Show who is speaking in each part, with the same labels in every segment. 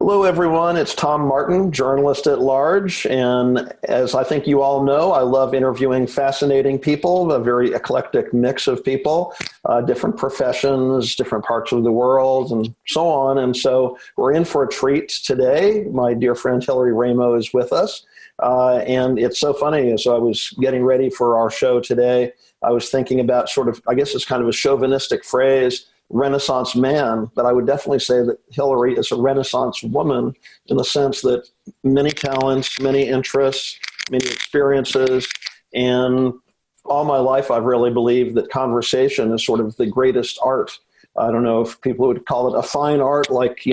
Speaker 1: Hello, everyone. It's Tom Martin, journalist at large. And as I think you all know, I love interviewing fascinating people, a very eclectic mix of people, different professions, different parts of the world, and so on. And so we're in for a treat today. My dear friend Hillary Raimo is with us. And it's so funny, as I was getting ready for our show today, I was thinking about sort of, I guess it's kind of a chauvinistic phrase, Renaissance man, but I would definitely say that Hillary is a Renaissance woman in the sense that many talents, many interests, many experiences, and all my life I've really believed that conversation is sort of the greatest art. I don't know if people would call it a fine art, like,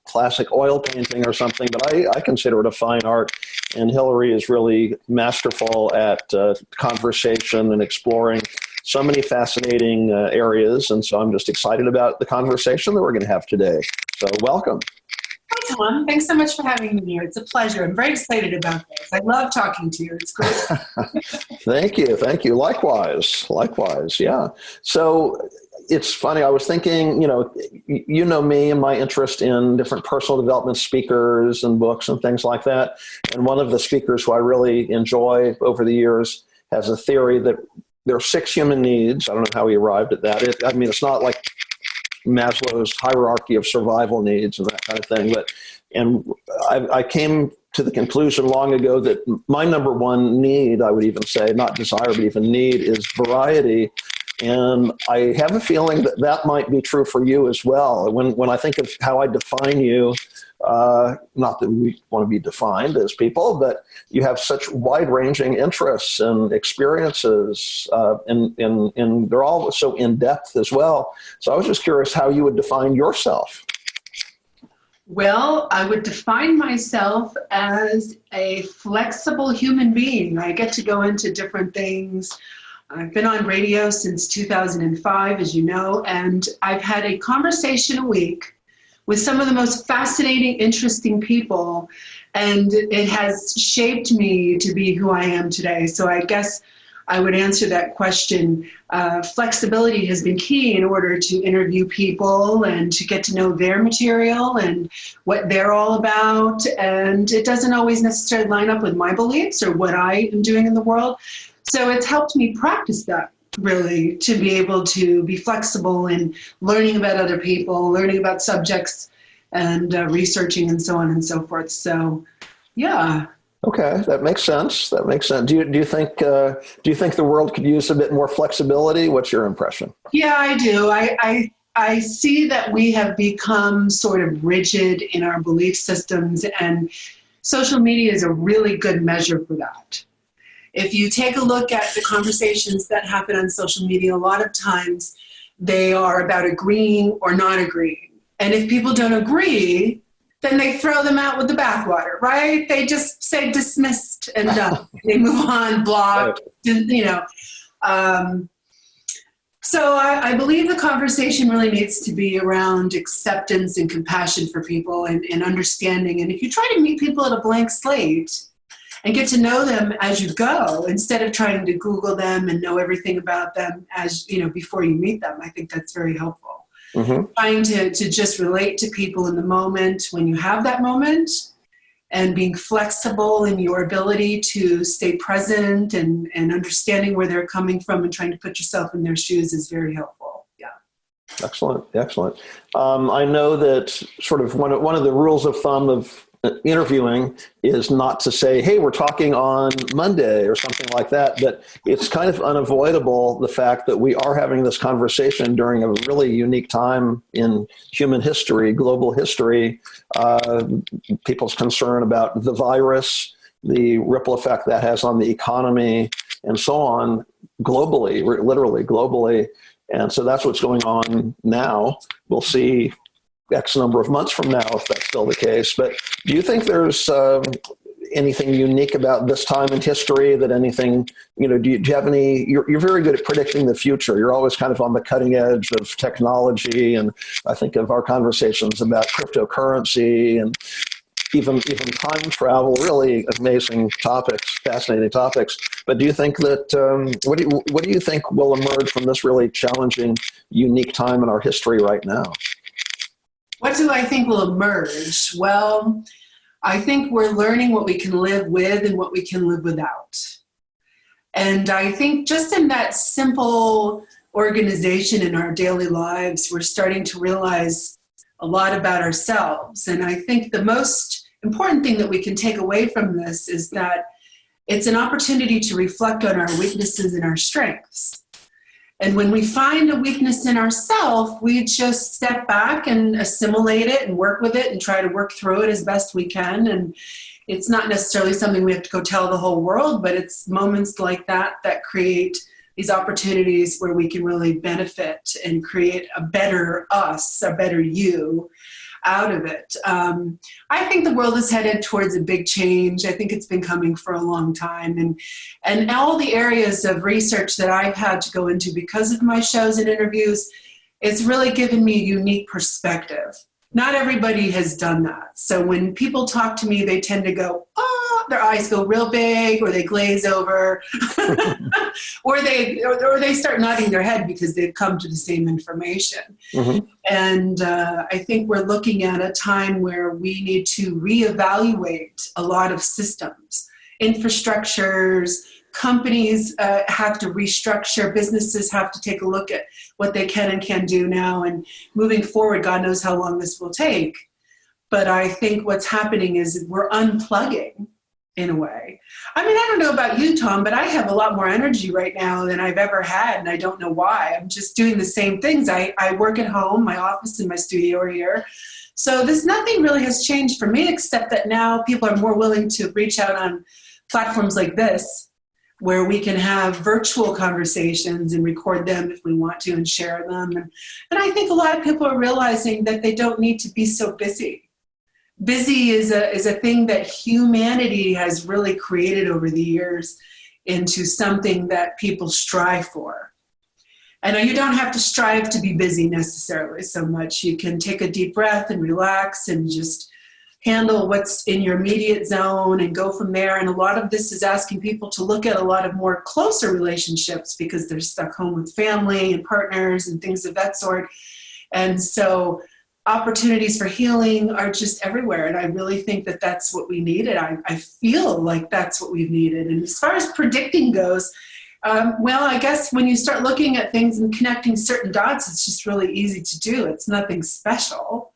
Speaker 1: classic oil painting or something, but I consider it a fine art. And Hillary is really masterful at conversation and exploring so many fascinating areas. And so I'm just excited about the conversation that we're going to have today. So welcome.
Speaker 2: Hi, Tom. Thanks so much for having me here. It's a pleasure. I'm very excited about this. I love talking to you. It's great.
Speaker 1: Thank you. Thank you. Likewise. Yeah. So it's funny. I was thinking, you know me and my interest in different personal development speakers and books and things like that. And one of the speakers who I really enjoy over the years has a theory that there are 6 human needs. I don't know how he arrived at that. It's not like Maslow's hierarchy of survival needs and that kind of thing. And I came to the conclusion long ago that my number one need, I would even say, not desire, but even need, is variety. And I have a feeling that that might be true for you as well. When I think of how I define you, not that we want to be defined as people, but you have such wide-ranging interests and experiences, and they're all so in-depth as well. So I was just curious how you would define yourself.
Speaker 2: Well, I would define myself as a flexible human being. I get to go into different things. I've been on radio since 2005, as you know, and I've had a conversation a week with some of the most fascinating, interesting people, and it has shaped me to be who I am today. So I guess I would answer that question. Flexibility has been key in order to interview people and to get to know their material and what they're all about. And it doesn't always necessarily line up with my beliefs or what I am doing in the world. So it's helped me practice that, really, to be able to be flexible in learning about other people, learning about subjects, and researching and so on and so forth. So, yeah.
Speaker 1: Okay, that makes sense. Do you think the world could use a bit more flexibility? What's your impression?
Speaker 2: Yeah, I do. I see that we have become sort of rigid in our belief systems, and social media is a really good measure for that. If you take a look at the conversations that happen on social media, a lot of times they are about agreeing or not agreeing. And if people don't agree, then they throw them out with the bathwater, right? They just say dismissed and done. They move on, blocked, So I believe the conversation really needs to be around acceptance and compassion for people and understanding. And if you try to meet people at a blank slate, and get to know them as you go, instead of trying to Google them and know everything about them before you meet them. I think that's very helpful. Mm-hmm. Trying to just relate to people in the moment when you have that moment, and being flexible in your ability to stay present and understanding where they're coming from and trying to put yourself in their shoes is very helpful. Yeah.
Speaker 1: Excellent. I know that sort of one of the rules of thumb of interviewing is not to say, hey, we're talking on Monday or something like that, but it's kind of unavoidable, the fact that we are having this conversation during a really unique time in human history, global history, people's concern about the virus, the ripple effect that has on the economy, and so on, globally, literally globally. And so that's what's going on now. We'll see X number of months from now if that's still the case. But do you think there's anything unique about this time in history, that anything, do you have any, you're very good at predicting the future. You're always kind of on the cutting edge of technology. And I think of our conversations about cryptocurrency and even time travel, really amazing topics, fascinating topics. But do you think that, what do you think will emerge from this really challenging, unique time in our history right now?
Speaker 2: What do I think will emerge? Well, I think we're learning what we can live with and what we can live without. And I think just in that simple organization in our daily lives, we're starting to realize a lot about ourselves. And I think the most important thing that we can take away from this is that it's an opportunity to reflect on our weaknesses and our strengths. And when we find a weakness in ourselves, we just step back and assimilate it and work with it and try to work through it as best we can. And it's not necessarily something we have to go tell the whole world, but it's moments like that that create these opportunities where we can really benefit and create a better us, a better you out of it. I think the world is headed towards a big change. I think it's been coming for a long time. And all the areas of research that I've had to go into because of my shows and interviews, it's really given me a unique perspective. Not everybody has done that. So when people talk to me, they tend to go, oh, their eyes go real big, or they glaze over, or they start nodding their head because they've come to the same information. Mm-hmm. And I think we're looking at a time where we need to reevaluate a lot of systems, infrastructures. Companies have to restructure. Businesses have to take a look at what they can and can't do now. And moving forward, God knows how long this will take. But I think what's happening is we're unplugging in a way. I mean, I don't know about you, Tom, but I have a lot more energy right now than I've ever had. And I don't know why. I'm just doing the same things. I work at home. My office and my studio are here. So nothing really has changed for me, except that now people are more willing to reach out on platforms like this, where we can have virtual conversations and record them if we want to and share them. And I think a lot of people are realizing that they don't need to be so busy. Busy is a thing that humanity has really created over the years into something that people strive for. And you don't have to strive to be busy necessarily so much. You can take a deep breath and relax and just handle what's in your immediate zone and go from there. And a lot of this is asking people to look at a lot of more closer relationships because they're stuck home with family and partners and things of that sort. And so opportunities for healing are just everywhere. And I really think that that's what we needed. I feel like that's what we've needed. And as far as predicting goes, well, I guess when you start looking at things and connecting certain dots, it's just really easy to do. It's nothing special.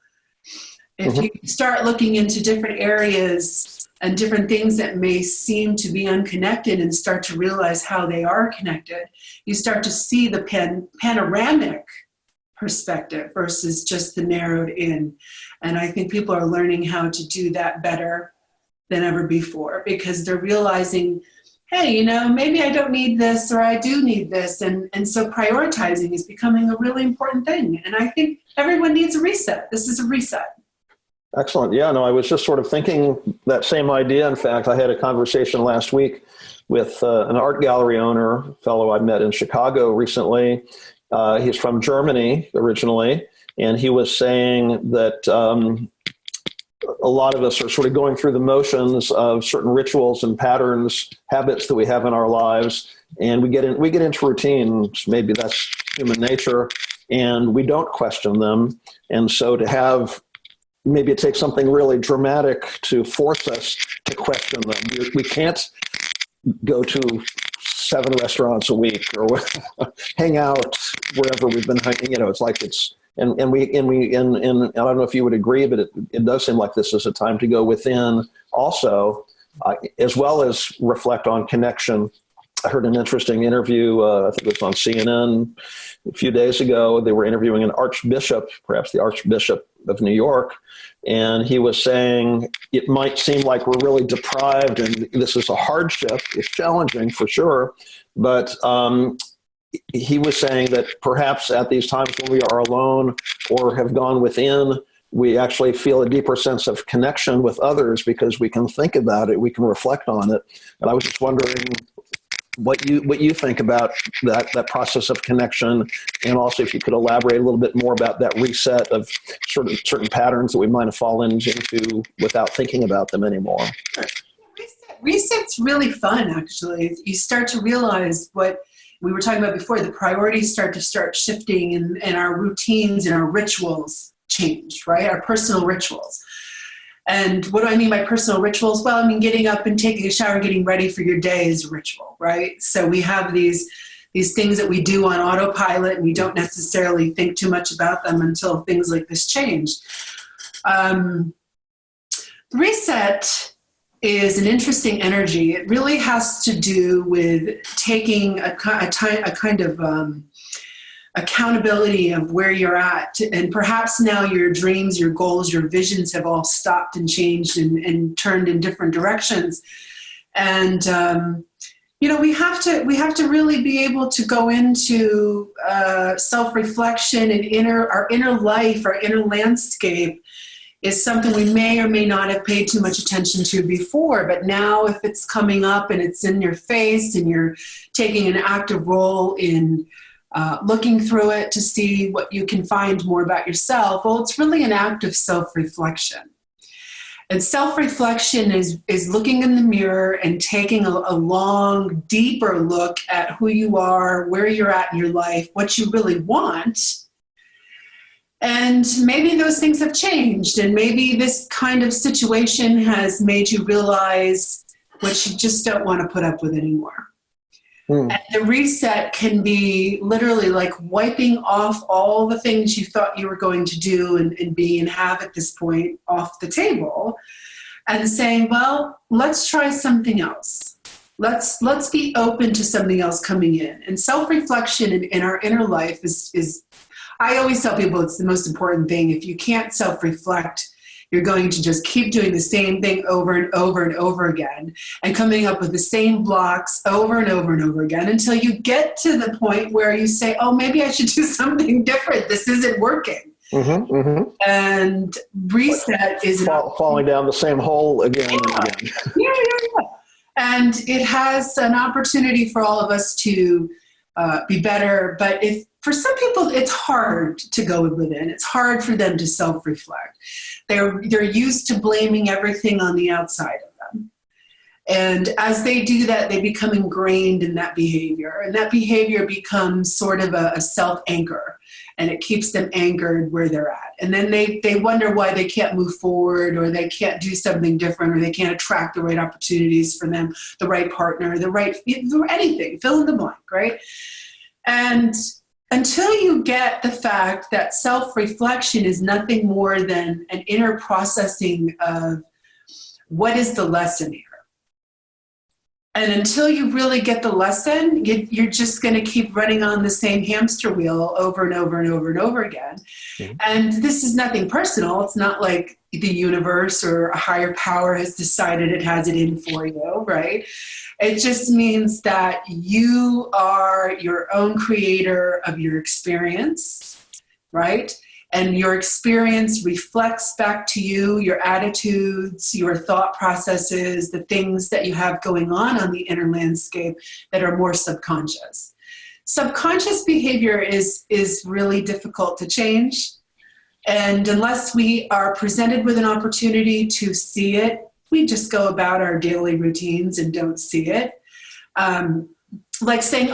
Speaker 2: If you start looking into different areas and different things that may seem to be unconnected and start to realize how they are connected, you start to see the panoramic perspective versus just the narrowed in. And I think people are learning how to do that better than ever before because they're realizing, hey, maybe I don't need this or I do need this. And so prioritizing is becoming a really important thing. And I think everyone needs a reset. This is a reset.
Speaker 1: Excellent. Yeah, no, I was just sort of thinking that same idea. In fact, I had a conversation last week with an art gallery owner, a fellow I met in Chicago recently. He's from Germany originally, and he was saying that a lot of us are sort of going through the motions of certain rituals and patterns, habits that we have in our lives, and we get into routines. Maybe that's human nature, and we don't question them. And so to have maybe it takes something really dramatic to force us to question them. We can't go to 7 restaurants a week or hang out wherever we've been hanging. It's like and I don't know if you would agree, but it does seem like this is a time to go within also, as well as reflect on connection. I heard an interesting interview, I think it was on CNN a few days ago. They were interviewing an archbishop, perhaps the Archbishop of New York, and he was saying it might seem like we're really deprived and this is a hardship. It's challenging for sure, but he was saying that perhaps at these times when we are alone or have gone within, we actually feel a deeper sense of connection with others because we can think about it, we can reflect on it. And I was just wondering what you think about that process of connection, and also if you could elaborate a little bit more about that reset of certain patterns that we might have fallen into without thinking about them anymore.
Speaker 2: Reset's really fun, actually. You start to realize what we were talking about before. The priorities start shifting, and our routines and our rituals changed, right? Our personal rituals. And what do I mean by personal rituals? Well, I mean, getting up and taking a shower, getting ready for your day is a ritual, right? So we have these things that we do on autopilot, and we don't necessarily think too much about them until things like this change. Reset is an interesting energy. It really has to do with taking a kind of accountability of where you're at. And perhaps now your dreams, your goals, your visions have all stopped and changed and turned in different directions. And, we have to really be able to go into self-reflection and our inner life, our inner landscape is something we may or may not have paid too much attention to before. But now if it's coming up and it's in your face and you're taking an active role in looking through it to see what you can find more about yourself, well, it's really an act of self-reflection. And self-reflection is looking in the mirror and taking a long, deeper look at who you are, where you're at in your life, what you really want. And maybe those things have changed, and maybe this kind of situation has made you realize what you just don't want to put up with anymore. And the reset can be literally like wiping off all the things you thought you were going to do and be and have at this point off the table, and saying, well, let's try something else. Let's be open to something else coming in. And self-reflection in our inner life is I always tell people it's the most important thing. If you can't self-reflect, you're going to just keep doing the same thing over and over and over again and coming up with the same blocks over and over and over again until you get to the point where you say, oh, maybe I should do something different. This isn't working. And reset is
Speaker 1: falling down the same hole again and again.
Speaker 2: Yeah. And it has an opportunity for all of us to be better. But for some people, it's hard to go within. It's hard for them to self-reflect. They're used to blaming everything on the outside of them. And as they do that, they become ingrained in that behavior. And that behavior becomes sort of a self-anchor. And it keeps them anchored where they're at. And then they wonder why they can't move forward, or they can't do something different, or they can't attract the right opportunities for them, the right partner, anything, fill in the blank, right? And until you get the fact that self-reflection is nothing more than an inner processing of what is the lesson here. And until you really get the lesson, you're just going to keep running on the same hamster wheel over and over and over and over again. And this is nothing personal. It's not like the universe or a higher power has decided it has it in for you, right? It just means that you are your own creator of your experience, right? And your experience reflects back to you, your attitudes, your thought processes, the things that you have going on the inner landscape that are more subconscious. Subconscious behavior is really difficult to change. And unless we are presented with an opportunity to see it, we just go about our daily routines and don't see it. Like saying,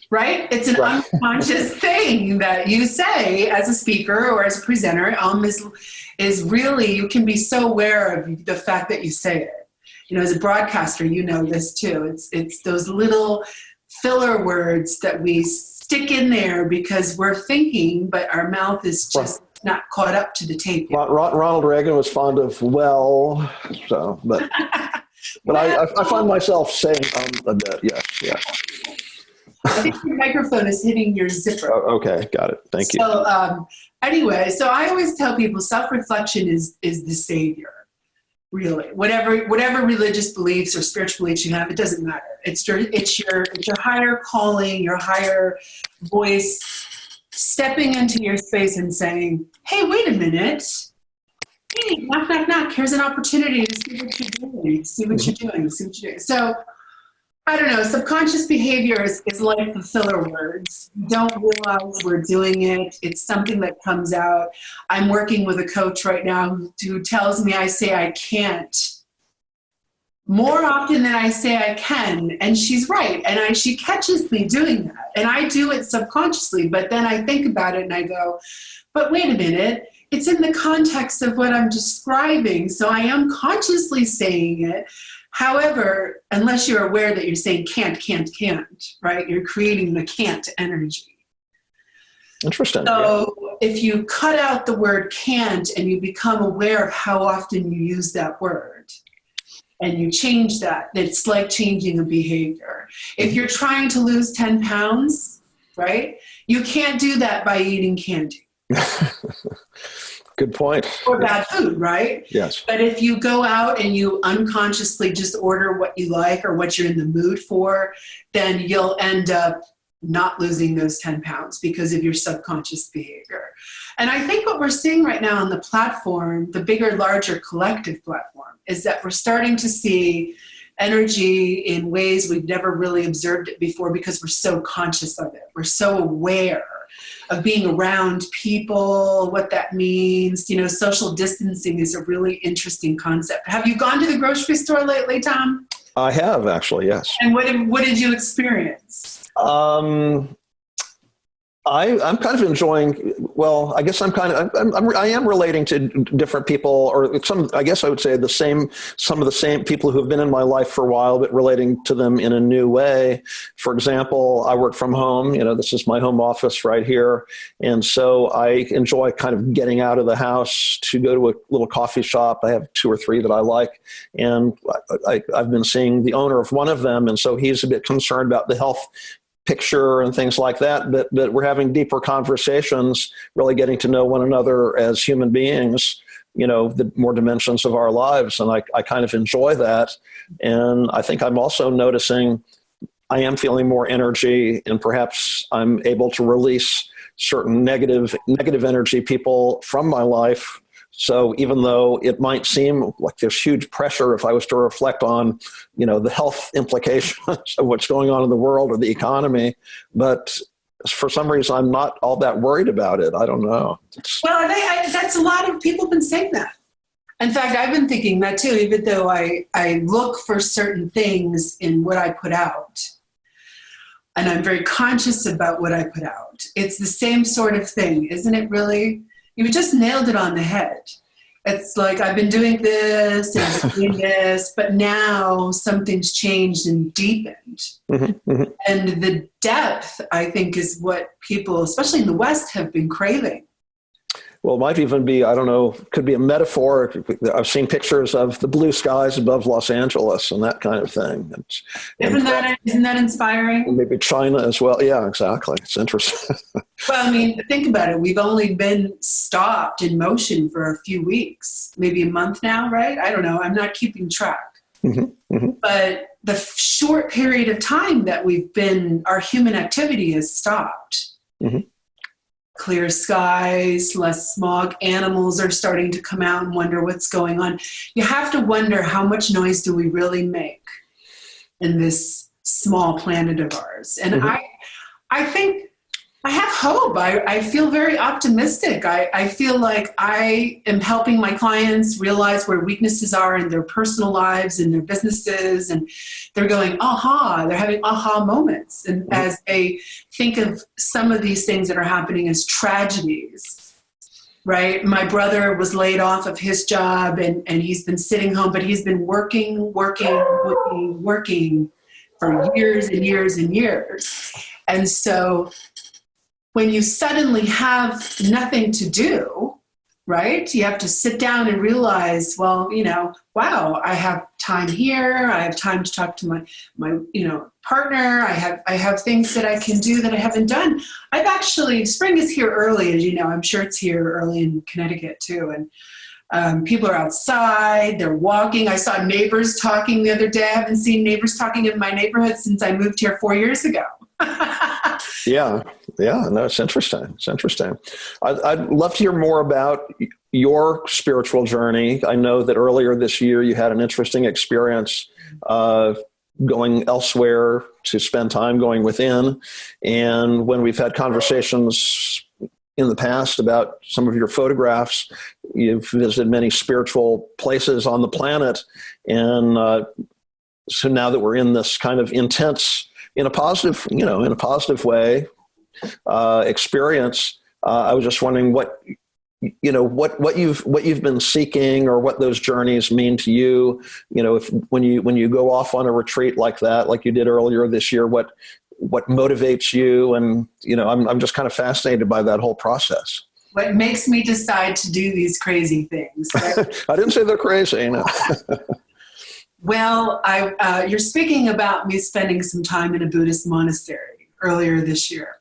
Speaker 2: right? It's an unconscious thing that you say as a speaker or as a presenter. Is really, you can be so aware of the fact that you say it. You know, as a broadcaster, you know this too. It's those little filler words that we stick in there because we're thinking, but our mouth is just not caught up to the tape yet.
Speaker 1: Ronald Reagan was fond of but I find myself saying a bit. Yes.
Speaker 2: I think your microphone is hitting your zipper.
Speaker 1: Oh, okay, got it. Thank you.
Speaker 2: So anyway, so I always tell people self-reflection is the savior. Really, whatever religious beliefs or spiritual beliefs you have, it doesn't matter. It's your higher calling, your higher voice stepping into your space and saying, "Hey, wait a minute. Hey, knock, knock, knock. Here's an opportunity to see what you're doing. See what you're doing. See what you're doing." So, I don't know. Subconscious behavior is like the filler words. We don't realize we're doing it. It's something that comes out. I'm working with a coach right now who tells me I say I can't more often than I say I can. And she's right. And she catches me doing that. And I do it subconsciously, but then I think about it and I go, but wait a minute, it's in the context of what I'm describing. So I am consciously saying it. However, unless you're aware that you're saying can't, right? You're creating the can't energy.
Speaker 1: Interesting.
Speaker 2: So if you cut out the word can't and you become aware of how often you use that word and you change that, it's like changing a behavior. If you're trying to lose 10 pounds, right, you can't do that by eating candy.
Speaker 1: Good point.
Speaker 2: Or bad food, right?
Speaker 1: Yes.
Speaker 2: But if you go out and you unconsciously just order what you like or what you're in the mood for, then you'll end up not losing those 10 pounds because of your subconscious behavior. And I think what we're seeing right now on the platform, the bigger, larger collective platform, is that we're starting to see energy in ways we've never really observed it before because we're so conscious of it. We're so aware of being around people, what that means. You know, social distancing is a really interesting concept. Have you gone to the grocery store lately, Tom?
Speaker 1: I have, actually, yes.
Speaker 2: And what did you experience?
Speaker 1: I'm kind of enjoying, well, I guess I am relating to different people, or I guess I would say some of the same people who have been in my life for a while, but relating to them in a new way. For example, I work from home, this is my home office right here. And so I enjoy kind of getting out of the house to go to a little coffee shop. I have 2 or 3 that I like. And I've been seeing the owner of one of them. And so he's a bit concerned about the health picture and things like that, but we're having deeper conversations, really getting to know one another as human beings, the more dimensions of our lives. And I kind of enjoy that. And I think I'm also noticing I am feeling more energy, and perhaps I'm able to release certain negative energy people from my life. So even though it might seem like there's huge pressure if I was to reflect on, the health implications of what's going on in the world or the economy, but for some reason, I'm not all that worried about it. I don't know.
Speaker 2: Well, that's a lot of people have been saying that. In fact, I've been thinking that too, even though I look for certain things in what I put out. And I'm very conscious about what I put out. It's the same sort of thing, isn't it really? You just nailed it on the head. It's like, I've been doing this and doing this, but now something's changed and deepened. Mm-hmm, mm-hmm. And the depth, I think, is what people, especially in the West, have been craving.
Speaker 1: Well, it might even be, I don't know, could be a metaphor. I've seen pictures of the blue skies above Los Angeles and that kind of thing.
Speaker 2: Isn't that inspiring?
Speaker 1: Maybe China as well. Yeah, exactly. It's interesting.
Speaker 2: Well, I mean, think about it. We've only been stopped in motion for a few weeks, maybe a month now, right? I don't know. I'm not keeping track. Mm-hmm, mm-hmm. But the short period of time that our human activity has stopped. Mm-hmm. Clear skies, less smog, animals are starting to come out and wonder what's going on. You have to wonder, how much noise do we really make in this small planet of ours? And mm-hmm. I think I have hope. I feel very optimistic. I feel like I am helping my clients realize where weaknesses are in their personal lives and their businesses, and they're going, aha, they're having aha moments. And mm-hmm. as they think of some of these things that are happening as tragedies, right? My brother was laid off of his job and he's been sitting home, but he's been working for years and years and years. And so when you suddenly have nothing to do, right? You have to sit down and realize, well, wow, I have time here. I have time to talk to my partner. I have things that I can do that I haven't done. Spring is here early, as you know. I'm sure it's here early in Connecticut too. And people are outside, they're walking. I saw neighbors talking the other day. I haven't seen neighbors talking in my neighborhood since I moved here 4 years ago.
Speaker 1: Yeah. No, it's interesting. I'd love to hear more about your spiritual journey. I know that earlier this year you had an interesting experience going elsewhere to spend time going within. And when we've had conversations in the past about some of your photographs. You've visited many spiritual places on the planet. And so now that we're in this kind of intense, in a positive way, experience, I was just wondering what you've been seeking, or what those journeys mean to you. If when you go off on a retreat like that, like you did earlier this year, what motivates you? And I'm just kind of fascinated by that whole process.
Speaker 2: What makes me decide to do these crazy things? Right?
Speaker 1: I didn't say they're crazy. No.
Speaker 2: Well, you're speaking about me spending some time in a Buddhist monastery earlier this year.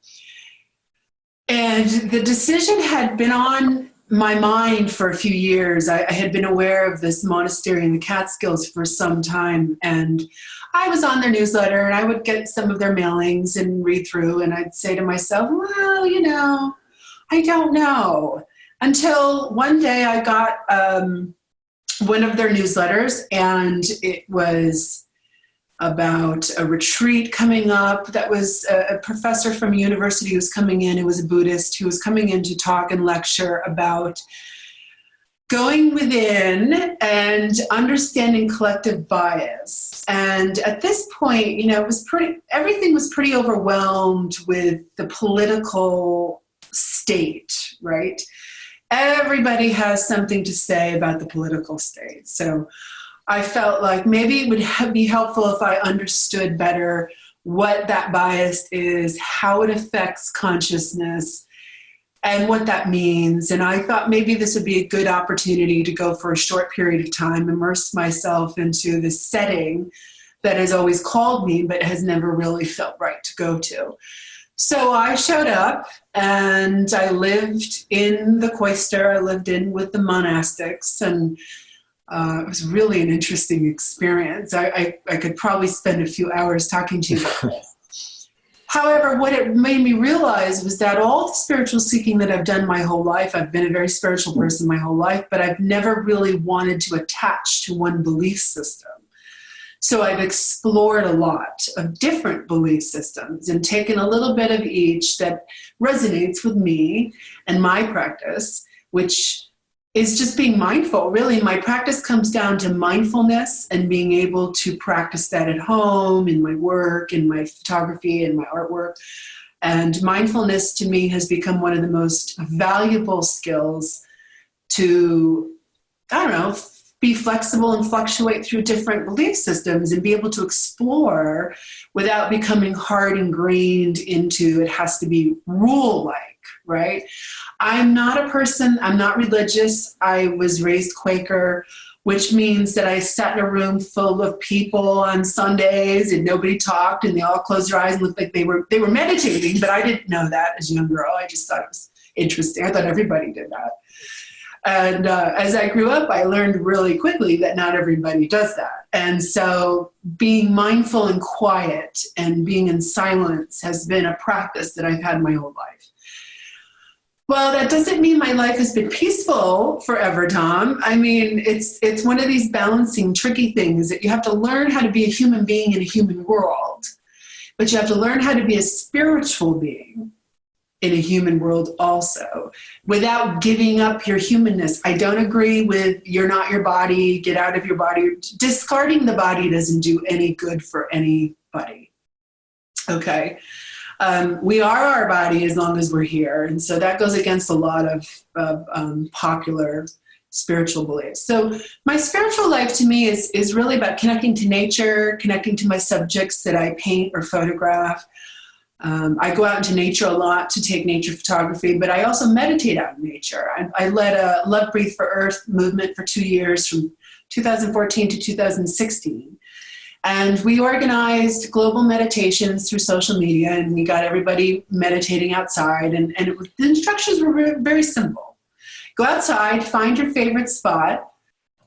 Speaker 2: And the decision had been on my mind for a few years. I had been aware of this monastery in the Catskills for some time, and I was on their newsletter, and I would get some of their mailings and read through, and I'd say to myself, well, I don't know. Until one day I got one of their newsletters, and it was about a retreat coming up. That was a professor from a university who was coming in, who was a Buddhist, who was coming in to talk and lecture about going within and understanding collective bias. And at this point, everything was pretty overwhelmed with the political state, right? Everybody has something to say about the political state. So I felt like maybe it would be helpful if I understood better what that bias is, how it affects consciousness, and what that means. And I thought maybe this would be a good opportunity to go for a short period of time, immerse myself into this setting that has always called me, but has never really felt right to go to. So I showed up, and I lived in the cloister. I lived in with the monastics, and it was really an interesting experience. I could probably spend a few hours talking to you about this. However, what it made me realize was that all the spiritual seeking that I've done my whole life, I've been a very spiritual person my whole life, but I've never really wanted to attach to one belief system. So I've explored a lot of different belief systems and taken a little bit of each that resonates with me and my practice, which is just being mindful. Really, my practice comes down to mindfulness and being able to practice that at home, in my work, in my photography, and my artwork. And mindfulness to me has become one of the most valuable skills to, be flexible and fluctuate through different belief systems and be able to explore without becoming hard ingrained into it has to be rule-like, right? I'm not religious. I was raised Quaker, which means that I sat in a room full of people on Sundays and nobody talked and they all closed their eyes and looked like they were meditating, but I didn't know that as a young girl. I just thought it was interesting. I thought everybody did that. And as I grew up, I learned really quickly that not everybody does that. And so being mindful and quiet and being in silence has been a practice that I've had my whole life. Well, that doesn't mean my life has been peaceful forever, Tom. I mean, it's one of these balancing, tricky things that you have to learn how to be a human being in a human world, but you have to learn how to be a spiritual being in a human world also, without giving up your humanness. I don't agree with you're not your body, get out of your body. Discarding the body doesn't do any good for anybody, okay? We are our body as long as we're here, and so that goes against a lot of popular spiritual beliefs. So my spiritual life to me is really about connecting to nature, connecting to my subjects that I paint or photograph. I go out into nature a lot to take nature photography, but I also meditate out in nature. I led a Love Breathe for Earth movement for 2 years, from 2014 to 2016. And we organized global meditations through social media, and we got everybody meditating outside. And the instructions were very simple. Go outside, find your favorite spot,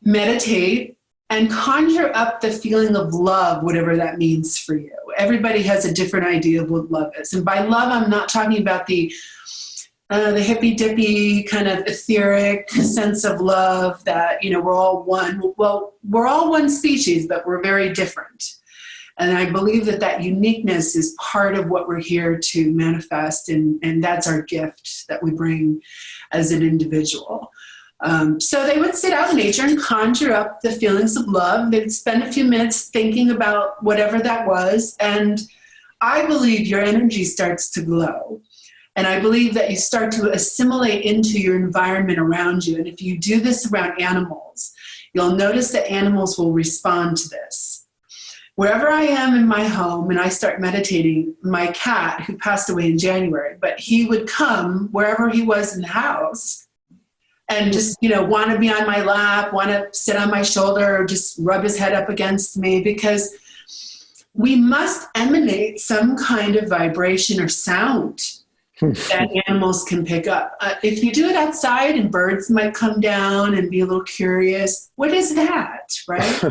Speaker 2: meditate, and conjure up the feeling of love, whatever that means for you. Everybody has a different idea of what love is. And by love, I'm not talking about the hippy-dippy kind of etheric sense of love that, we're all one. Well, we're all one species, but we're very different. And I believe that that uniqueness is part of what we're here to manifest, and that's our gift that we bring as an individual. So they would sit out in nature and conjure up the feelings of love. They'd spend a few minutes thinking about whatever that was. And I believe your energy starts to glow. And I believe that you start to assimilate into your environment around you. And if you do this around animals, you'll notice that animals will respond to this. Wherever I am in my home and I start meditating, my cat, who passed away in January, but he would come wherever he was in the house and just, want to be on my lap, want to sit on my shoulder, or just rub his head up against me, because we must emanate some kind of vibration or sound that animals can pick up. If you do it outside and birds might come down and be a little curious, what is that, right?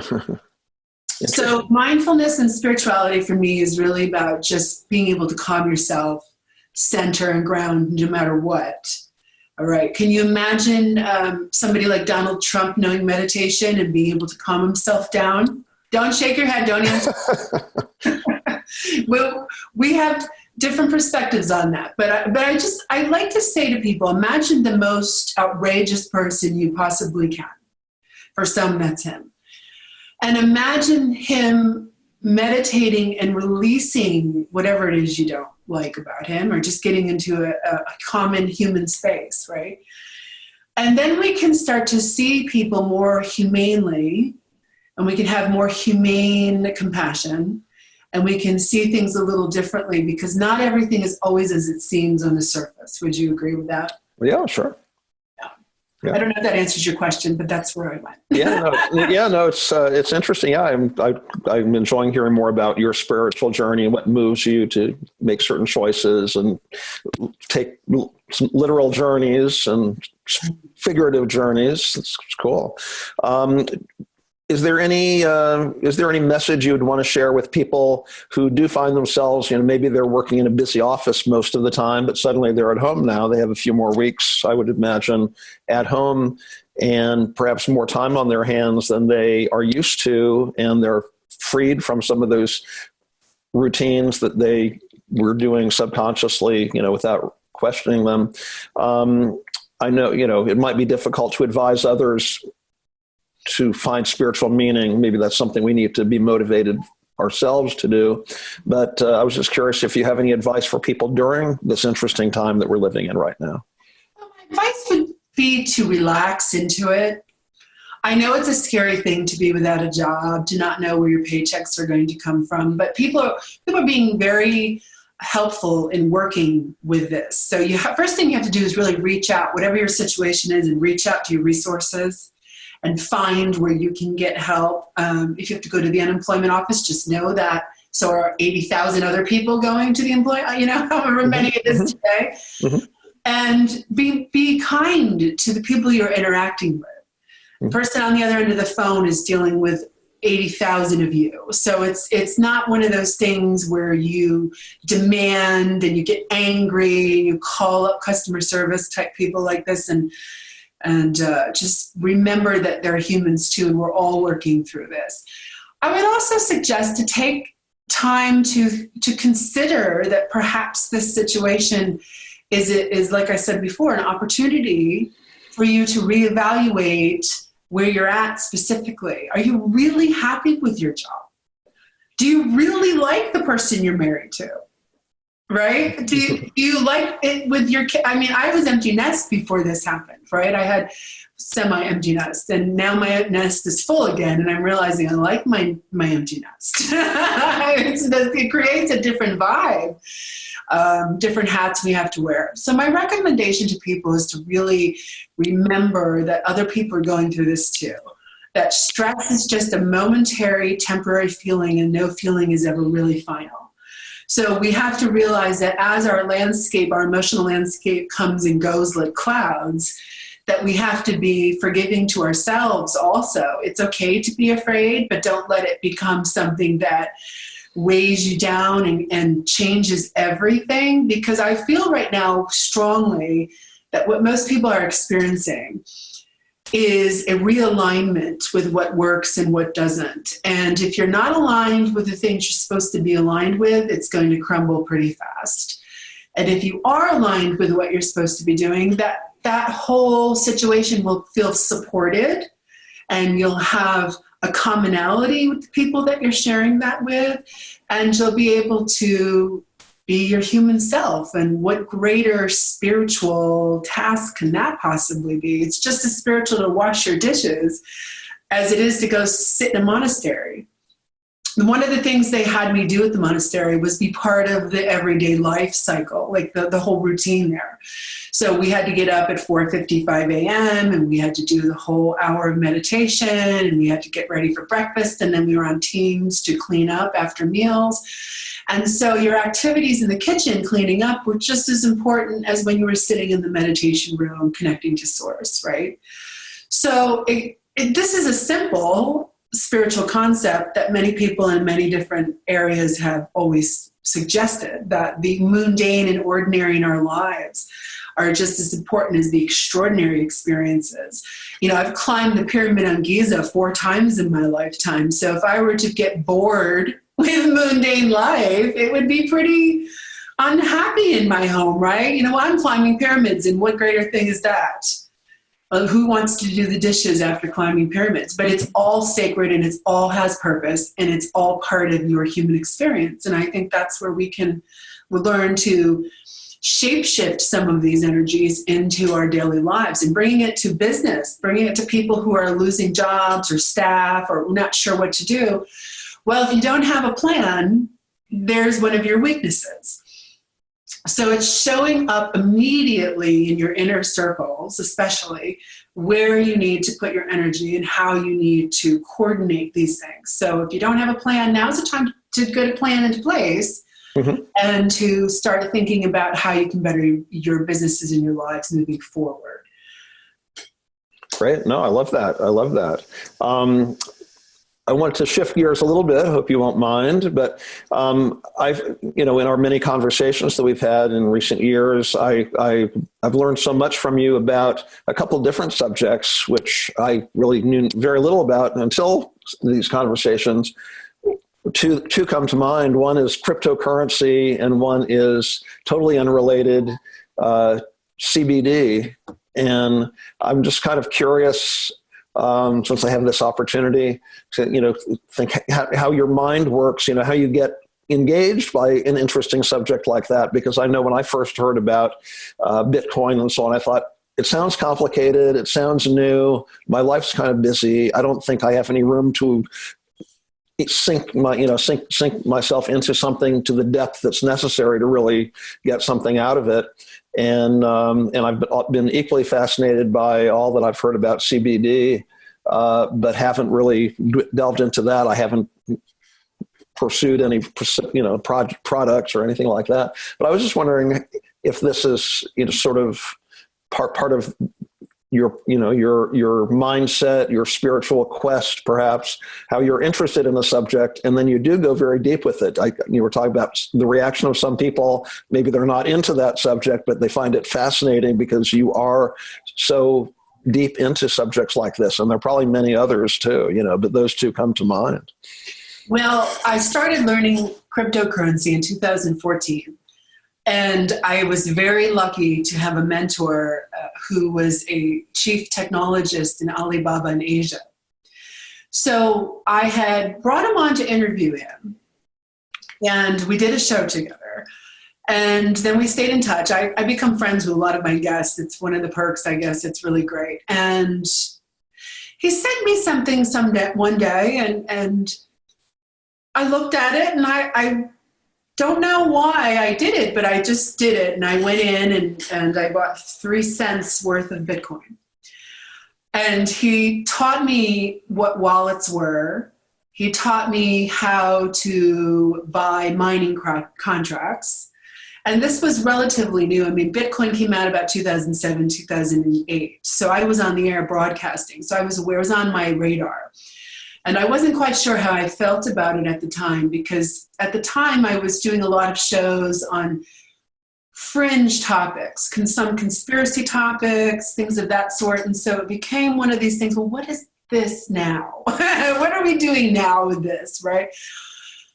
Speaker 2: So mindfulness and spirituality for me is really about just being able to calm yourself, center and ground no matter what. All right. Can you imagine somebody like Donald Trump knowing meditation and being able to calm himself down? Don't shake your head. Don't answer. Well, we have different perspectives on that. But I like to say to people, imagine the most outrageous person you possibly can. For some, that's him. And imagine him meditating and releasing whatever it is you don't like about him, or just getting into a common human space, right? And then we can start to see people more humanely, and we can have more humane compassion, and we can see things a little differently, because not everything is always as it seems on the surface. Would you agree with that?
Speaker 1: Yeah, sure.
Speaker 2: Yeah. I don't know if that answers your question, but that's where I went.
Speaker 1: It's interesting. Yeah, I'm enjoying hearing more about your spiritual journey and what moves you to make certain choices and take some literal journeys and figurative journeys. It's cool. Is there any message you would want to share with people who do find themselves, maybe they're working in a busy office most of the time, but suddenly they're at home now. They have a few more weeks, I would imagine, at home, and perhaps more time on their hands than they are used to, and they're freed from some of those routines that they were doing subconsciously, without questioning them. I know, it might be difficult to advise others to find spiritual meaning. Maybe that's something we need to be motivated ourselves to do. But I was just curious if you have any advice for people during this interesting time that we're living in right now.
Speaker 2: Well, my advice would be to relax into it. I know it's a scary thing to be without a job, to not know where your paychecks are going to come from, but people are being very helpful in working with this. So first thing you have to do is really reach out, whatever your situation is, and reach out to your resources and find where you can get help. If you have to go to the unemployment office, just know that so are 80,000 other people going to the however many it is today. Mm-hmm. And be kind to the people you're interacting with. Mm-hmm. The person on the other end of the phone is dealing with 80,000 of you. So it's not one of those things where you demand and you get angry and you call up customer service type people like this, and just remember that they're humans too, and we're all working through this. I would also suggest to take time to consider that perhaps this situation is, like I said before, an opportunity for you to reevaluate where you're at specifically. Are you really happy with your job? Do you really like the person you're married to? Right? Do you like it with your kid? I mean, I was empty nest before this happened, right? I had semi-empty nest, and now my nest is full again, and I'm realizing I like my empty nest. It creates a different vibe, different hats we have to wear. So my recommendation to people is to really remember that other people are going through this too. That stress is just a momentary, temporary feeling, and no feeling is ever really final. So we have to realize that as our emotional landscape comes and goes like clouds, that we have to be forgiving to ourselves also. It's okay to be afraid, but don't let it become something that weighs you down and changes everything. Because I feel right now strongly that what most people are experiencing is a realignment with what works and what doesn't. And if you're not aligned with the things you're supposed to be aligned with, it's going to crumble pretty fast. And if you are aligned with what you're supposed to be doing, that whole situation will feel supported, and you'll have a commonality with the people that you're sharing that with, and you'll be able to be your human self. And what greater spiritual task can that possibly be? It's just as spiritual to wash your dishes as it is to go sit in a monastery. One of the things they had me do at the monastery was be part of the everyday life cycle, like the whole routine there. So we had to get up at 4:55 a.m. and we had to do the whole hour of meditation, and we had to get ready for breakfast, and then we were on teams to clean up after meals. And so your activities in the kitchen cleaning up were just as important as when you were sitting in the meditation room connecting to source, right? So this is a simple spiritual concept that many people in many different areas have always suggested, that the mundane and ordinary in our lives are just as important as the extraordinary experiences. You know, I've climbed the Pyramid on Giza 4 times in my lifetime. So if I were to get bored with mundane life, it would be pretty unhappy in my home, right? You know, I'm climbing pyramids, and what greater thing is that? Who wants to do the dishes after climbing pyramids? But it's all sacred, and it's all has purpose, and it's all part of your human experience. And I think that's where we learn to shapeshift some of these energies into our daily lives, and bringing it to business, bringing it to people who are losing jobs or staff or not sure what to do. Well, if you don't have a plan, there's one of your weaknesses. So it's showing up immediately in your inner circles, especially where you need to put your energy and how you need to coordinate these things. So if you don't have a plan, now's the time to get a plan into place. Mm-hmm. And to start thinking about how you can better your businesses and your lives moving forward.
Speaker 1: Great. No, I love that. I love that. I want to shift gears a little bit. I hope you won't mind, but in our many conversations that we've had in recent years, I've learned so much from you about a couple of different subjects, which I really knew very little about until these conversations. Two come to mind. One is cryptocurrency, and one is totally unrelated, CBD. And I'm just kind of curious, since I have this opportunity to, think how your mind works, how you get engaged by an interesting subject like that. Because I know when I first heard about Bitcoin and so on, I thought, it sounds complicated. It sounds new. My life's kind of busy. I don't think I have any room to sink myself into something to the depth that's necessary to really get something out of it. And I've been equally fascinated by all that I've heard about CBD, but haven't really delved into that. I haven't pursued any, products or anything like that. But I was just wondering if this is, sort of part of your mindset, your spiritual quest, perhaps, how you're interested in the subject, and then you do go very deep with it. You were talking about the reaction of some people. Maybe they're not into that subject, but they find it fascinating because you are so deep into subjects like this. And there are probably many others too, but those two come to mind.
Speaker 2: Well, I started learning cryptocurrency in 2014. And I was very lucky to have a mentor who was a chief technologist in Alibaba in Asia. So I had brought him on to interview him, and we did a show together. And then we stayed in touch. I become friends with a lot of my guests. It's one of the perks, I guess. It's really great. And he sent me something one day, and I looked at it, and I don't know why I did it, but I just did it. And I went in and I bought 3 cents worth of Bitcoin. And he taught me what wallets were. He taught me how to buy mining contracts. And this was relatively new. I mean, Bitcoin came out about 2007, 2008. So I was on the air broadcasting. So I was aware, it was on my radar. And I wasn't quite sure how I felt about it at the time, because at the time I was doing a lot of shows on fringe topics, some conspiracy topics, things of that sort. And so it became one of these things, well, what is this now? What are we doing now with this, right?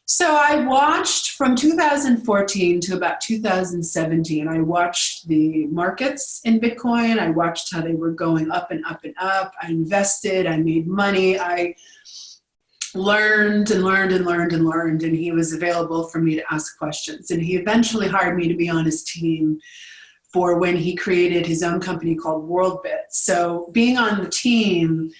Speaker 2: So I watched from 2014 to about 2017, I watched the markets in Bitcoin. I watched how they were going up and up and up. I invested, I made money. I learned and learned and learned and learned, and he was available for me to ask questions. And he eventually hired me to be on his team for when he created his own company called WorldBit. So being on the team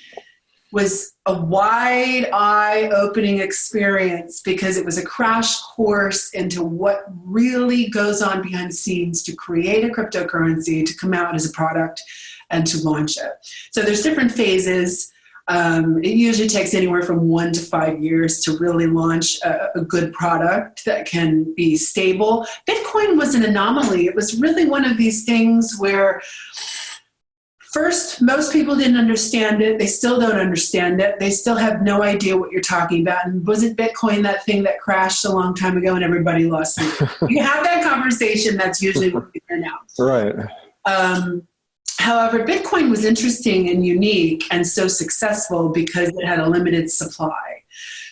Speaker 2: was a wide eye-opening experience because it was a crash course into what really goes on behind the scenes to create a cryptocurrency, to come out as a product, and to launch it. So there's different phases. It usually takes anywhere from 1 to 5 years to really launch a good product that can be stable. Bitcoin was an anomaly. It was really one of these things where first, most people didn't understand it. They still don't understand it. They still have no idea what you're talking about. And was it Bitcoin, that thing that crashed a long time ago and everybody lost it? You have that conversation, that's usually what we hear now.
Speaker 1: Right.
Speaker 2: However, Bitcoin was interesting and unique and so successful because it had a limited supply.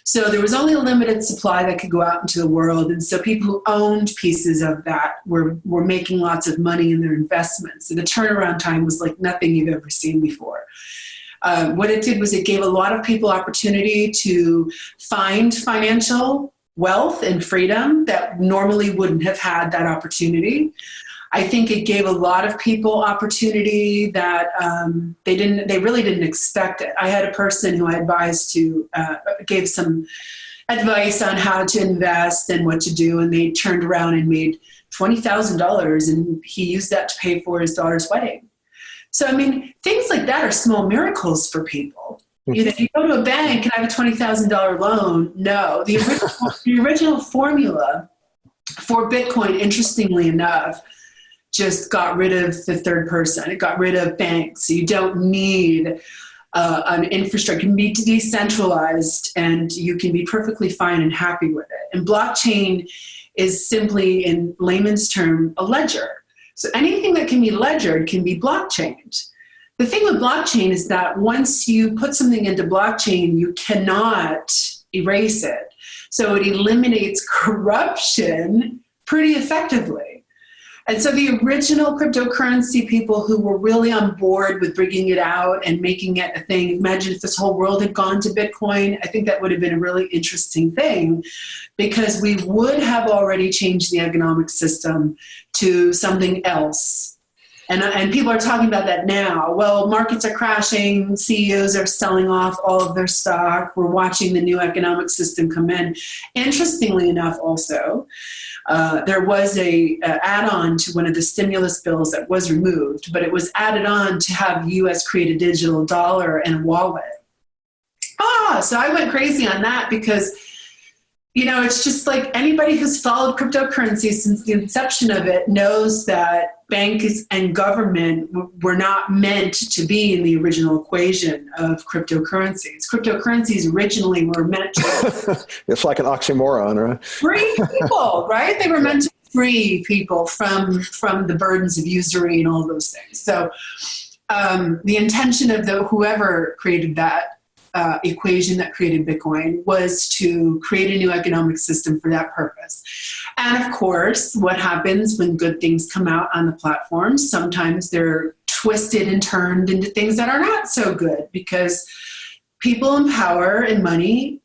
Speaker 2: So there was only a limited supply that could go out into the world. And so people who owned pieces of that were making lots of money in their investments. So the turnaround time was like nothing you've ever seen before. What it did was it gave a lot of people opportunity to find financial wealth and freedom that normally wouldn't have had that opportunity. I think it gave a lot of people opportunity that they really didn't expect it. I had a person who I advised to, gave some advice on how to invest and what to do, and they turned around and made $20,000, and he used that to pay for his daughter's wedding. So, I mean, things like that are small miracles for people. You know, you go to a bank and I have a $20,000 loan. No, the original formula for Bitcoin, interestingly enough, just got rid of the third person. It got rid of banks. So you don't need an infrastructure. It can be decentralized and you can be perfectly fine and happy with it. And blockchain is simply, in layman's term, a ledger. So anything that can be ledgered can be blockchained. The thing with blockchain is that once you put something into blockchain, you cannot erase it. So it eliminates corruption pretty effectively. And so the original cryptocurrency people who were really on board with bringing it out and making it a thing, imagine if this whole world had gone to Bitcoin, I think that would have been a really interesting thing because we would have already changed the economic system to something else. And people are talking about that now. Well, markets are crashing, CEOs are selling off all of their stock, we're watching the new economic system come in. Interestingly enough also, there was a add-on to one of the stimulus bills that was removed, but it was added on to have the U.S. create a digital dollar and a wallet. So I went crazy on that because, you know, it's just like anybody who's followed cryptocurrency since the inception of it knows that banks and government were not meant to be in the original equation of cryptocurrencies. Cryptocurrencies originally were meant to...
Speaker 1: It's like an oxymoron, right?
Speaker 2: Free people, right? They were meant to free people from the burdens of usury and all those things. So the intention of whoever created that equation that created Bitcoin was to create a new economic system for that purpose. And of course, what happens when good things come out on the platforms, sometimes they're twisted and turned into things that are not so good because people in power and money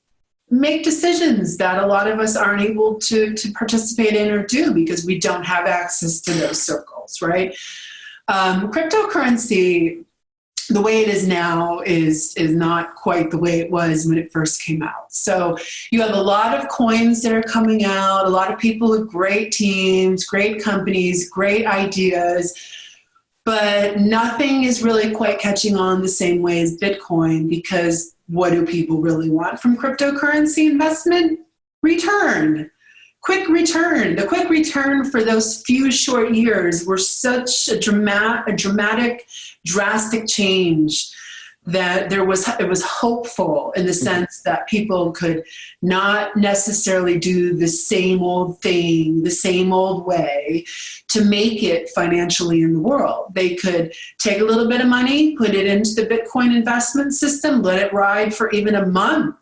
Speaker 2: make decisions that a lot of us aren't able to participate in or do because we don't have access to those circles, right? Cryptocurrency, the way it is now is not quite the way it was when it first came out. So you have a lot of coins that are coming out, a lot of people with great teams, great companies, great ideas, but nothing is really quite catching on the same way as Bitcoin because what do people really want from cryptocurrency investment? Return. Quick return. The quick return for those few short years were such a dramatic, drastic change that it was hopeful in the sense that people could not necessarily do the same old thing, the same old way to make it financially in the world. They could take a little bit of money, put it into the Bitcoin investment system, let it ride for even a month,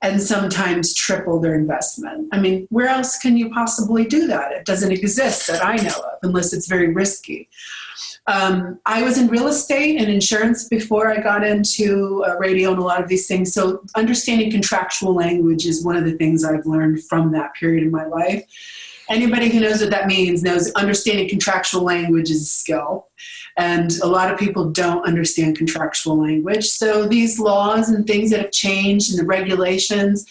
Speaker 2: and sometimes triple their investment. I mean, where else can you possibly do that? It doesn't exist that I know of, unless it's very risky. I was in real estate and insurance before I got into radio and a lot of these things. So understanding contractual language is one of the things I've learned from that period in my life. Anybody who knows what that means knows understanding contractual language is a skill. And a lot of people don't understand contractual language. So these laws and things that have changed and the regulations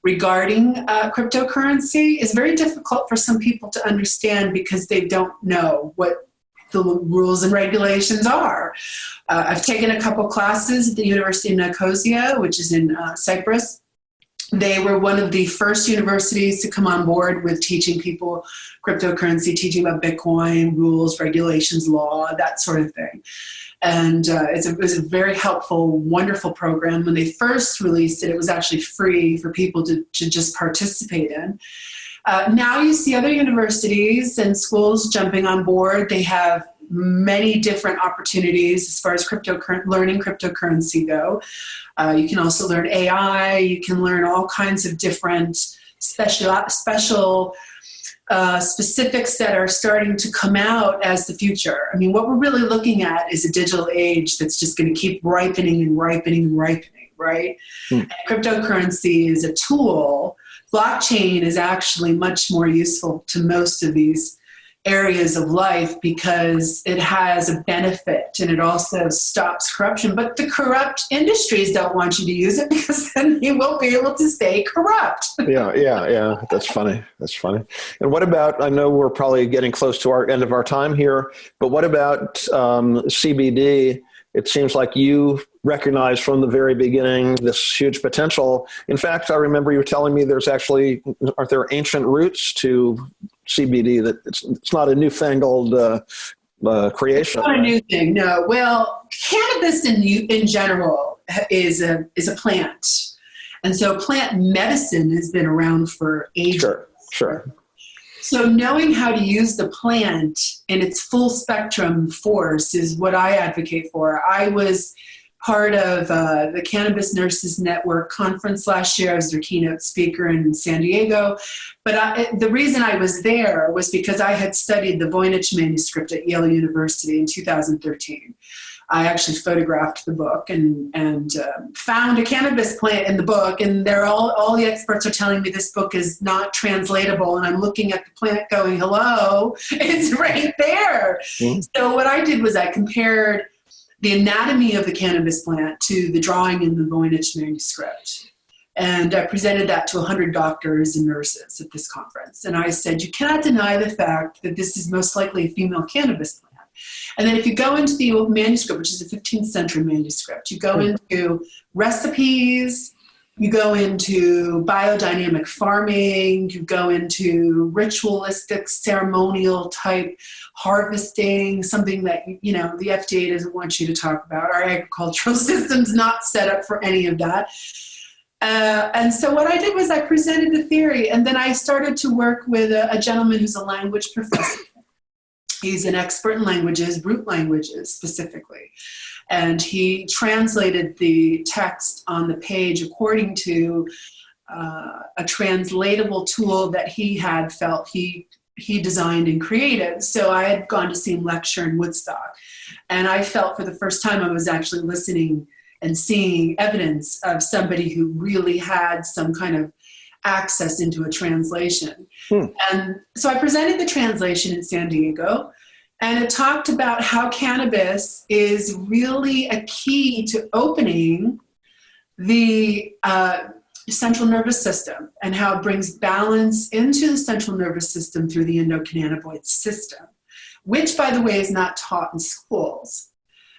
Speaker 2: regarding cryptocurrency is very difficult for some people to understand because they don't know what the rules and regulations are. I've taken a couple classes at the University of Nicosia, which is in Cyprus. They were one of the first universities to come on board with teaching people cryptocurrency, teaching about Bitcoin, rules, regulations, law, that sort of thing. And it was a very helpful, wonderful program. When they first released it, it was actually free for people to just participate in. Now you see other universities and schools jumping on board. They have many different opportunities as far as learning cryptocurrency go. You can also learn AI. You can learn all kinds of different special specifics that are starting to come out as the future. I mean, what we're really looking at is a digital age that's just going to keep ripening and ripening and ripening, right? And cryptocurrency is a tool. Blockchain is actually much more useful to most of these areas of life because it has a benefit and it also stops corruption. But the corrupt industries don't want you to use it because then you won't be able to stay corrupt.
Speaker 1: Yeah. That's funny. And what about, I know we're probably getting close to our end of our time here, but what about CBD? It seems like you recognized from the very beginning this huge potential. In fact, I remember you were telling me aren't there ancient roots to CBD, that it's not a newfangled creation?
Speaker 2: It's not a new thing, no. Well, cannabis in general is a plant. And so plant medicine has been around for ages.
Speaker 1: Sure.
Speaker 2: So knowing how to use the plant in its full spectrum force is what I advocate for. I was part of the Cannabis Nurses Network conference last year. I was their keynote speaker in San Diego. But the reason I was there was because I had studied the Voynich manuscript at Yale University in 2013. I actually photographed the book and found a cannabis plant in the book, and all the experts are telling me this book is not translatable, and I'm looking at the plant going, hello, it's right there. Mm-hmm. So what I did was I compared the anatomy of the cannabis plant to the drawing in the Voynich manuscript. And I presented that to 100 doctors and nurses at this conference. And I said, you cannot deny the fact that this is most likely a female cannabis plant. And then if you go into the old manuscript, which is a 15th century manuscript, you go into recipes, you go into biodynamic farming, you go into ritualistic, ceremonial type harvesting, something that, the FDA doesn't want you to talk about. Our agricultural system's not set up for any of that. And so what I did was I presented the theory, and then I started to work with a gentleman who's a language professor. He's an expert in languages, root languages specifically. And he translated the text on the page according to a translatable tool that he had felt he designed and created. So I had gone to see him lecture in Woodstock. And I felt for the first time I was actually listening and seeing evidence of somebody who really had some kind of access into a translation. And so I presented the translation in San Diego, and it talked about how cannabis is really a key to opening the central nervous system and how it brings balance into the central nervous system through the endocannabinoid system, which, by the way, is not taught in schools.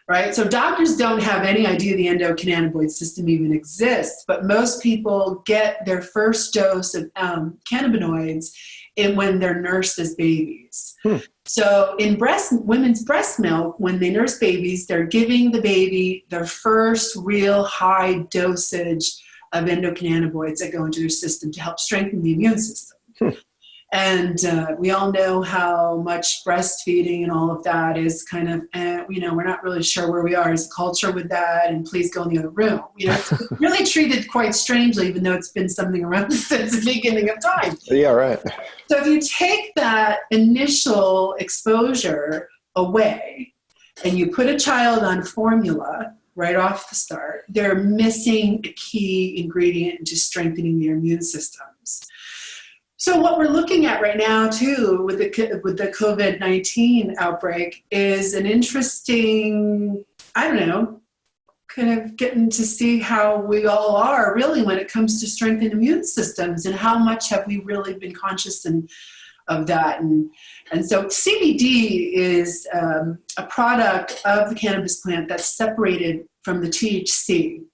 Speaker 2: Right? So doctors don't have any idea the endocannabinoid system even exists, but most people get their first dose of cannabinoids when they're nursed as babies.
Speaker 1: Hmm.
Speaker 2: So in women's breast milk, when they nurse babies, they're giving the baby their first real high dosage of endocannabinoids that go into their system to help strengthen the immune system. Hmm. And we all know how much breastfeeding and all of that is kind of, we're not really sure where we are as a culture with that, and please go in the other room. It's really treated quite strangely, even though it's been something around since the beginning of time.
Speaker 1: Yeah, right.
Speaker 2: So if you take that initial exposure away and you put a child on formula right off the start, they're missing a key ingredient into strengthening their immune systems. So what we're looking at right now, too, with the COVID-19 outbreak is an interesting, kind of getting to see how we all are really when it comes to strengthening immune systems, and how much have we really been conscious of that. And so CBD is a product of the cannabis plant that's separated from the THC.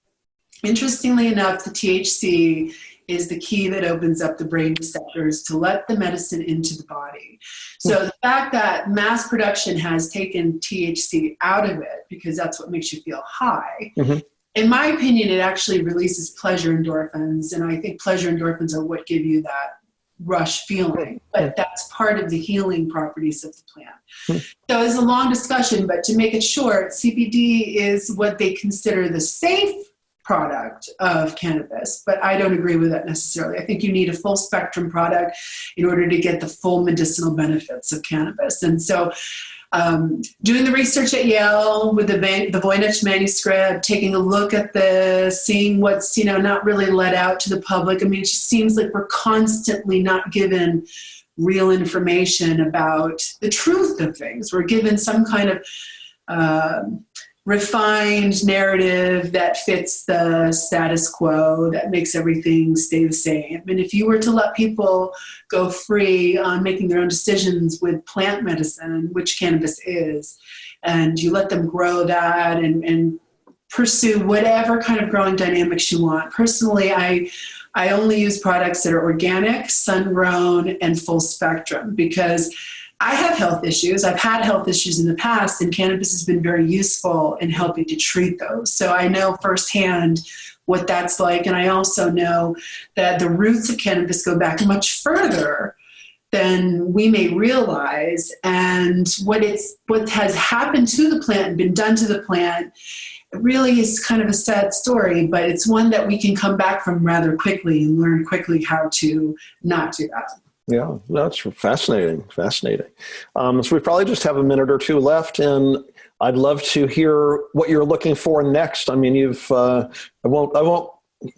Speaker 2: Interestingly enough, the THC is the key that opens up the brain receptors to let the medicine into the body. So the fact that mass production has taken THC out of it, because that's what makes you feel high, mm-hmm. in my opinion, it actually releases pleasure endorphins. And I think pleasure endorphins are what give you that rush feeling. But that's part of the healing properties of the plant. So it's a long discussion, but to make it short, CBD is what they consider the safe product of cannabis, but I don't agree with that necessarily. I think you need a full spectrum product in order to get the full medicinal benefits of cannabis. And so doing the research at Yale with the Voynich manuscript, taking a look at this, seeing what's, not really let out to the public. I mean, it just seems like we're constantly not given real information about the truth of things. We're given some kind of refined narrative that fits the status quo, that makes everything stay the same. And if you were to let people go free on making their own decisions with plant medicine, which cannabis is, and you let them grow that and pursue whatever kind of growing dynamics you want. Personally, I only use products that are organic, sun-grown, and full spectrum, because I have health issues. I've had health issues in the past, and cannabis has been very useful in helping to treat those. So I know firsthand what that's like. And I also know that the roots of cannabis go back much further than we may realize. And what has happened to the plant and been done to the plant, it really is kind of a sad story, but it's one that we can come back from rather quickly and learn quickly how to not do that.
Speaker 1: Yeah, that's fascinating. So we probably just have a minute or two left, and I'd love to hear what you're looking for next. I mean, I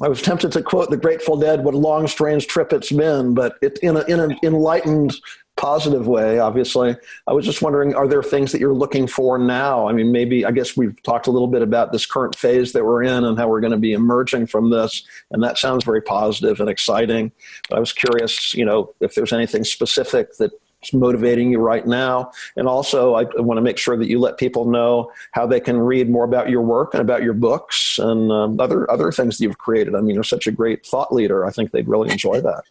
Speaker 1: was tempted to quote the Grateful Dead, "What a long, strange trip it's been," but in an enlightened, positive way, obviously. I was just wondering, are there things that you're looking for now? I mean, I guess we've talked a little bit about this current phase that we're in and how we're going to be emerging from this. And that sounds very positive and exciting. But I was curious, if there's anything specific that's motivating you right now. And also, I want to make sure that you let people know how they can read more about your work and about your books and other things that you've created. I mean, you're such a great thought leader. I think they'd really enjoy that.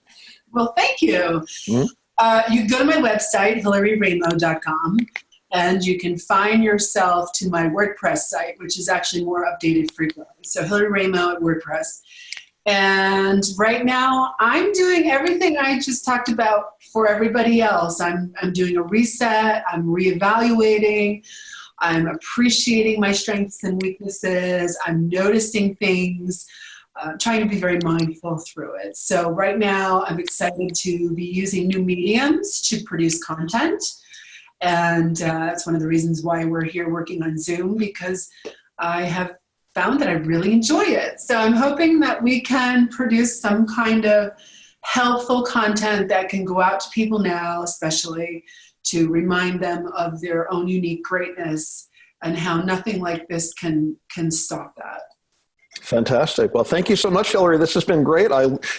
Speaker 2: Well, thank you. Mm-hmm. You can go to my website, hilaryraimo.com, and you can find yourself to my WordPress site, which is actually more updated frequently. So Hilary Raimo at WordPress. And right now, I'm doing everything I just talked about for everybody else. I'm doing a reset. I'm reevaluating. I'm appreciating my strengths and weaknesses. I'm noticing things. Trying to be very mindful through it. So right now I'm excited to be using new mediums to produce content. And that's one of the reasons why we're here working on Zoom, because I have found that I really enjoy it. So I'm hoping that we can produce some kind of helpful content that can go out to people now, especially to remind them of their own unique greatness and how nothing like this can stop that.
Speaker 1: Fantastic. Well, thank you so much, Hilary. This has been great.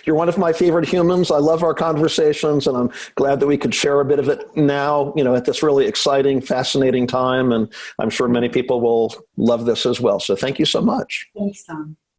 Speaker 1: You're one of my favorite humans. I love our conversations, and I'm glad that we could share a bit of it now, at this really exciting, fascinating time. And I'm sure many people will love this as well. So thank you so much.
Speaker 2: Thanks, Tom.